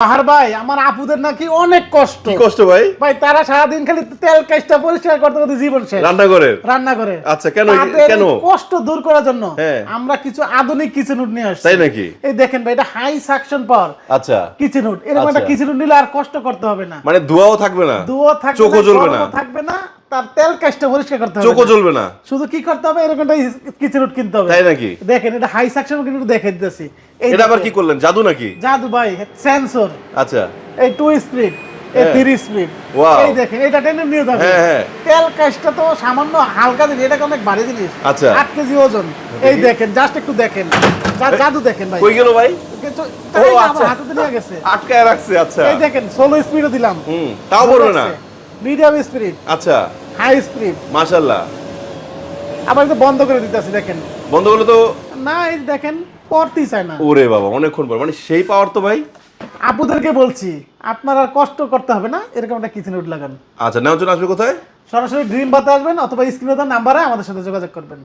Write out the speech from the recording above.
আহার ভাই আমার আপুদের নাকি অনেক কষ্ট। কি কষ্ট ভাই? ভাই তারা সারাদিন খালি তেল কাজটা পরিষ্কার করতে করতে জীবন শেষ। রান্না করে। আচ্ছা কেন কেন? কষ্ট দূর করার জন্য হ্যাঁ। আমরা কিছু আধুনিক কিচেন উড নিয়ে আসছি। তাই নাকি? এই দেখেন ভাই এটা হাই সাকশন পাওয়ার। আচ্ছা কিচেন উড। এরকম একটা আচ্ছা। কিচেন উড নিলে আর কষ্ট করতে হবে না। মানে ধোঁয়াও থাকবে না, ধোঁয়া থাকবে না, চোখও জ্বলবে না, গরমও থাকবে না, তার তেল কাজটা পরিষ্কার করতে হবে। চোখও জ্বলবে না। শুধু কি করতে হবে এরকম একটা কিচেন উড কিনতে হবে। তাই নাকি? দেখেন এটা হাই সাকশন কিন্তু দেখে দিতেছি। এটা আবার কি করলেন, জাদু নাকি? জাদু ভাই, সেন্সর। আচ্ছা এই 2 স্পিড, এই 3 স্পিড। Wow. এই দেখেন এটা টেনে নিয়ে যাবে। হ্যাঁ, হ্যাঁ। তেল কাজটা তো সামান্য হালকা জিনিস, এটা অনেক ভারী জিনিস। আচ্ছা। 8 কেজি ওজন। এই দেখেন জাস্ট একটু দেখেন। জাদু দেখেন ভাই। কই গেল ভাই? কিন্তু ও, তাই না, আচ্ছা। আমার হাতে নিয়ে গেছে। আটকায় রাখছে। আচ্ছা এই দেখেন 16 স্পিডও দিলাম। তাও পড়বে না। মিডিয়াম স্পিড, আচ্ছা হাই স্পিড। মাশাআল্লাহ। আবার এটা বন্ধ করে দিতেছি দেখেন। বন্ধ করলে তো না এই দেখেন পড়তেই চায় না। ওরে বাবা অনেকক্ষণ পর, মানে সেই পাওয়ার তো ভাই। আপুদেরকে বলছি আপনার আর কষ্ট করতে হবে না, এরকম একটা কিচেন উড লাগান। আচ্ছা নেওয়ার জন্য আসবে কোথায়? সরাসরি ড্রিম বাতে আসবেন অথবা স্ক্রিনে দেওয়া নাম্বারে আমাদের সাথে যোগাযোগ করবেন।